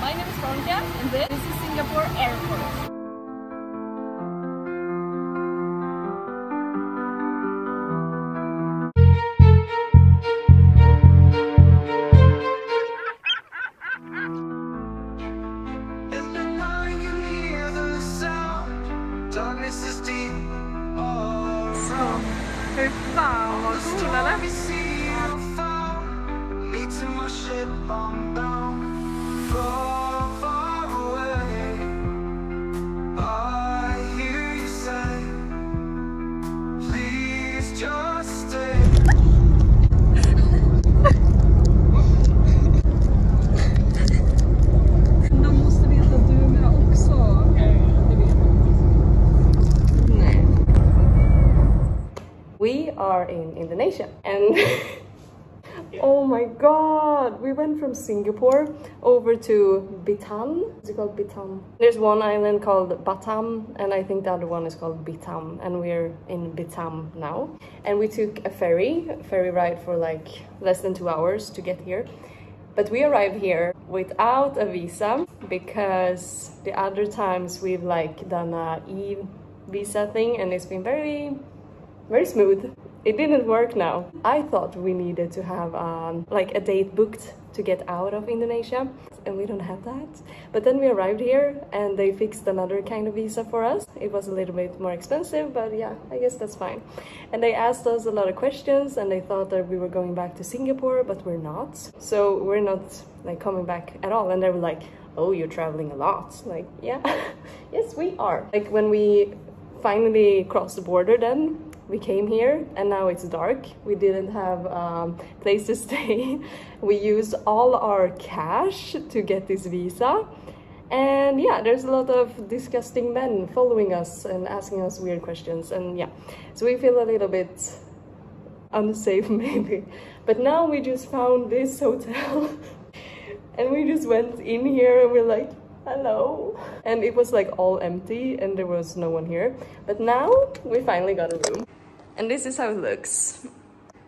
My name is Veronica and this is Singapore Airport. Hur fan vad cool eller? De måste veta att du är med också. Det vet de. Nej. We are in Indonesia and oh my god, we went from Singapore over to Bintan. Is it called Bintan? There's one island called Batam and I think the other one is called Bintan, and we're in Bintan now. And we took a ferry ride for like less than 2 hours to get here. But we arrived here without a visa because the other times we've like done a e-visa thing and it's been very smooth. It didn't work now. I thought we needed to have like a date booked to get out of Indonesia, and we don't have that. But then we arrived here and they fixed another kind of visa for us. It was a little bit more expensive, but yeah, I guess that's fine. And they asked us a lot of questions and they thought that we were going back to Singapore, but we're not. So we're not like coming back at all. And they were like, oh, you're traveling a lot. Like, yeah, yes, we are. Like when we finally crossed the border, then we came here and now it's dark. We didn't have a place to stay. We used all our cash to get this visa. And yeah, there's a lot of disgusting men following us and asking us weird questions. And yeah, so we feel a little bit unsafe maybe. But now we just found this hotel and we just went in here and we're like, hello. And it was like all empty and there was no one here. But now we finally got a room. And this is how it looks.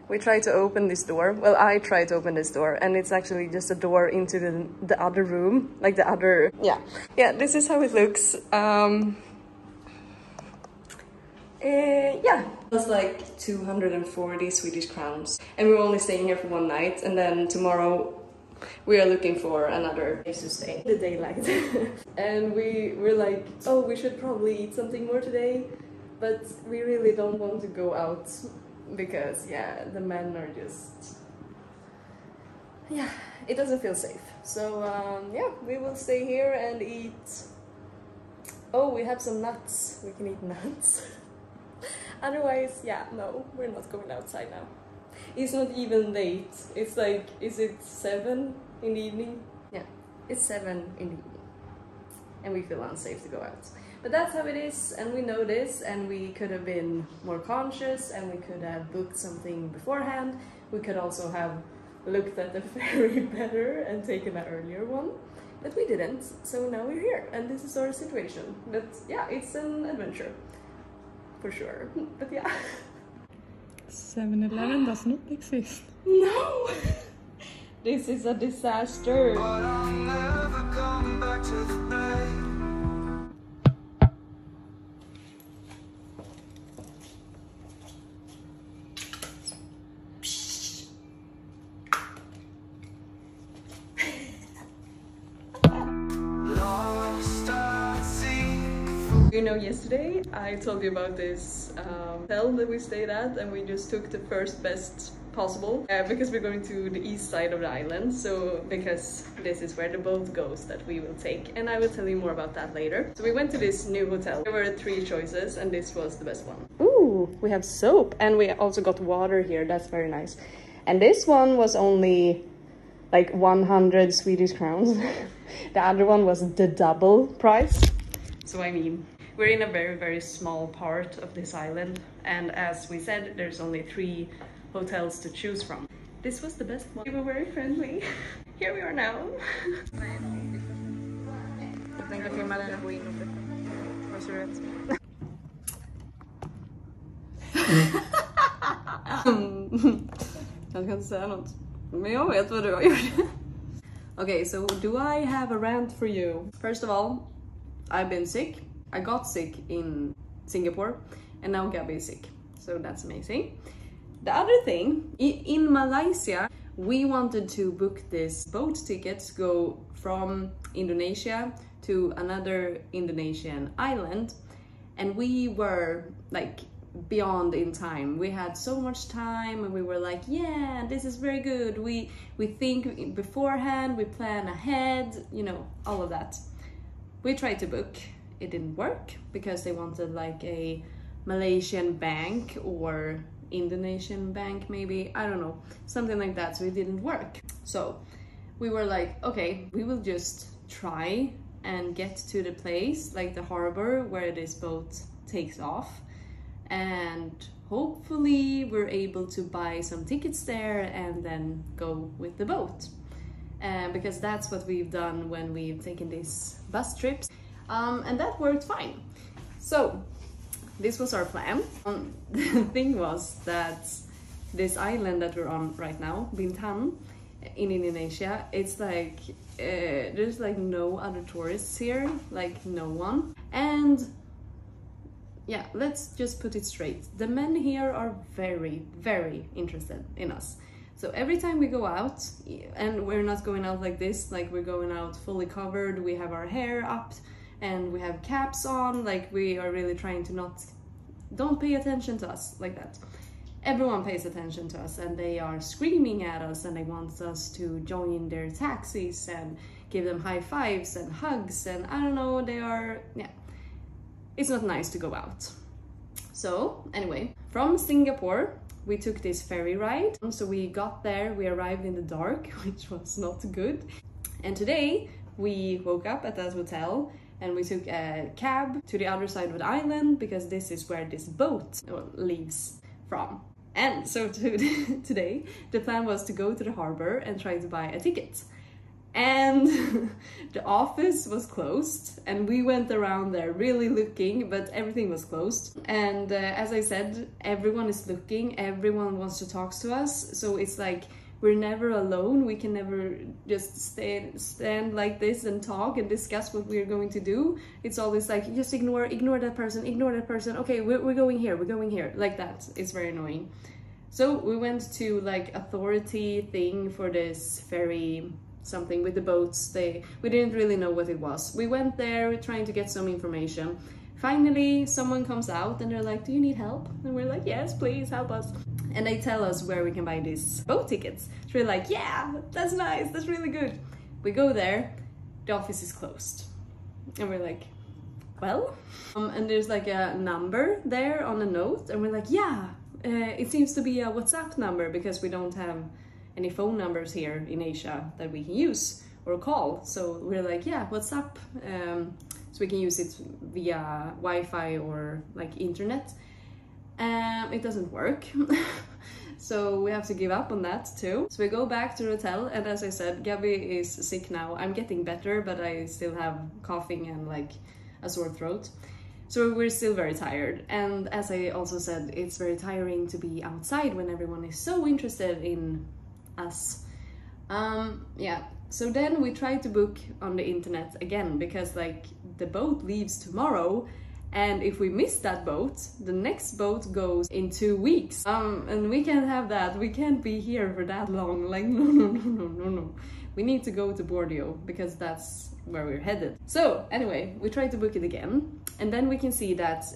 We tried to open this door. Well, I tried to open this door and it's actually just a door into the other room. Like the other, yeah. Yeah, this is how it looks. Yeah. It was like 240 Swedish crowns. And we were only staying here for one night. And then tomorrow we are looking for another place to stay. The daylight. And we were like, oh, we should probably eat something more today. But we really don't want to go out because, yeah, the men are just... Yeah, it doesn't feel safe. So, yeah, we will stay here and eat... Oh, we have some nuts. We can eat nuts. Otherwise, yeah, no, we're not going outside now. It's not even late. It's like, is it 7 in the evening? Yeah, it's 7 in the evening. And we feel unsafe to go out. But that's how it is, and we know this, and we could have been more conscious, and we could have booked something beforehand. We could also have looked at the ferry better and taken an earlier one. But we didn't, so now we're here, and this is our situation. But yeah, it's an adventure. For sure. But yeah. 7-Eleven does not exist. No! This is a disaster. You know, yesterday I told you about this hotel that we stayed at, and we just took the first best possible because we're going to the east side of the island. So because this is where the boat goes that we will take, and I will tell you more about that later. So we went to this new hotel. There were 3 choices and this was the best one. Ooh, we have soap and we also got water here. That's very nice. And this one was only like 100 Swedish crowns. The other one was the double price. So I mean, we're in a very small part of this island, and as we said, there's only 3 hotels to choose from. This was the best one. We were very friendly. Here we are now. Jag tänkte filma den och gå in och vad ser du ut? Jag ska inte säga något, men jag vet vad du har gjort. Okay, so do I have a rant for you? First of all, I've been sick. I got sick in Singapore and now Gabby is sick. So that's amazing. The other thing, in Malaysia, we wanted to book this boat ticket to go from Indonesia to another Indonesian island. And we were like beyond in time. We had so much time and we were like, yeah, this is very good. We think beforehand, we plan ahead, you know, all of that. We tried to book. It didn't work because they wanted like a Malaysian bank or Indonesian bank maybe, I don't know, something like that, so it didn't work. So we were like, okay, we will just try and get to the place, like the harbor where this boat takes off, and hopefully we're able to buy some tickets there and then go with the boat. Because that's what we've done when we've taken these bus trips, and that worked fine. So this was our plan. The thing was that this island that we're on right now, Bintan, in Indonesia, it's like there's like no other tourists here, like no one. And yeah, let's just put it straight. The men here are very, very interested in us. So every time we go out, and we're not going out like this, like we're going out fully covered, we have our hair up and we have caps on, like we are really trying to don't pay attention to us like that. Everyone pays attention to us and they are screaming at us and they want us to join their taxis and give them high fives and hugs, and I don't know, they are, yeah, it's not nice to go out. So anyway, from Singapore, we took this ferry ride. So we got there, we arrived in the dark, which was not good. And today we woke up at that hotel and we took a cab to the other side of the island because this is where this boat leaves from. And so today the plan was to go to the harbor and try to buy a ticket. And the office was closed and we went around there really looking, but everything was closed. And as I said, everyone is looking, everyone wants to talk to us. So it's like we're never alone. We can never just stand like this and talk and discuss what we're going to do. It's always like, just ignore that person, okay, we're going here, like that. It's very annoying. So we went to like authority thing for this ferry something with the boats. We didn't really know what it was. We went there trying to get some information. Finally someone comes out and they're like, do you need help? And we're like, yes, please help us. And they tell us where we can buy these boat tickets. So we're like, yeah, that's nice, that's really good. We go there, the office is closed. And we're like, well? And there's like a number there on a note, and we're like, yeah, it seems to be a WhatsApp number because we don't have any phone numbers here in Asia that we can use or call. So we're like, yeah, WhatsApp. So we can use it via Wi-Fi or like internet. It doesn't work. So we have to give up on that too. So we go back to the hotel, and as I said, Gabby is sick now. I'm getting better, but I still have coughing and like a sore throat. So we're still very tired. And as I also said, it's very tiring to be outside when everyone is so interested in us. Yeah, so then we tried to book on the internet again because like the boat leaves tomorrow. And if we miss that boat, the next boat goes in 2 weeks. And we can't have that. We can't be here for that long. Like, no. We need to go to Borneo because that's where we're headed. So anyway, we tried to book it again. And then we can see that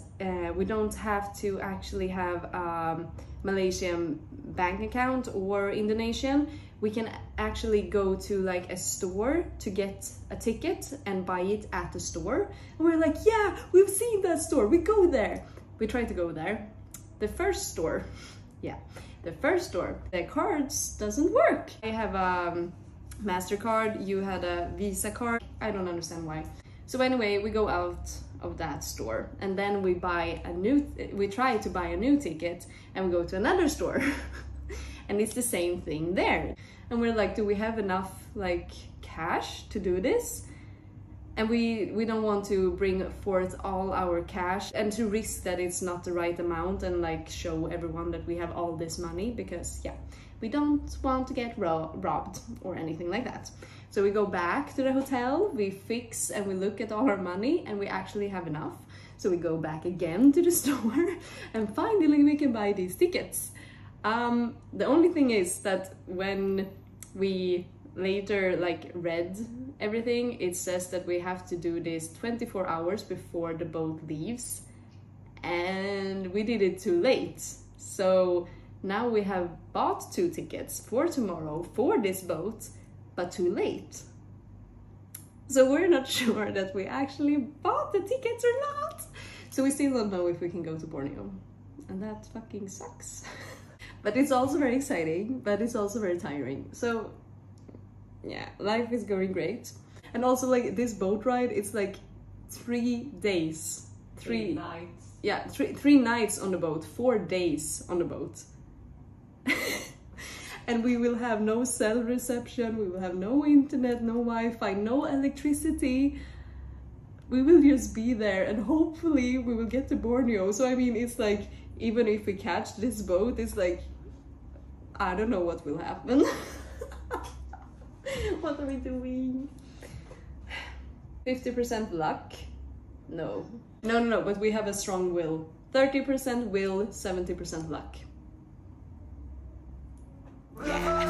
we don't have to actually have a Malaysian bank account or Indonesian. We can actually go to like a store to get a ticket and buy it at the store. And we're like, yeah, we've seen that store, we go there. We try to go there. The first store, the cards doesn't work. I have a MasterCard, you had a Visa card. I don't understand why. So anyway, we go out of that store and then we try to buy a new ticket and we go to another store. And it's the same thing there. And we're like, do we have enough like cash to do this? And we don't want to bring forth all our cash and to risk that it's not the right amount and like show everyone that we have all this money, because yeah, we don't want to get robbed or anything like that. So we go back to the hotel, we fix and we look at all our money and we actually have enough. So we go back again to the store and finally we can buy these tickets. The only thing is that when we later like read everything, it says that we have to do this 24 hours before the boat leaves, and we did it too late. So now we have bought 2 tickets for tomorrow for this boat, but too late. So we're not sure that we actually bought the tickets or not. So we still don't know if we can go to Borneo, and that fucking sucks. But it's also very exciting, but it's also very tiring. So yeah, life is going great. And also like this boat ride, it's like 3 days. 3 nights. Yeah, 3 nights on the boat, 4 days on the boat. And we will have no cell reception, we will have no internet, no Wi-Fi, no electricity. We will just be there and hopefully we will get to Borneo. So I mean, it's like, even if we catch this boat, it's like, I don't know what will happen. What are we doing? 50% luck? No. No, but we have a strong will. 30% will, 70% luck. Yeah.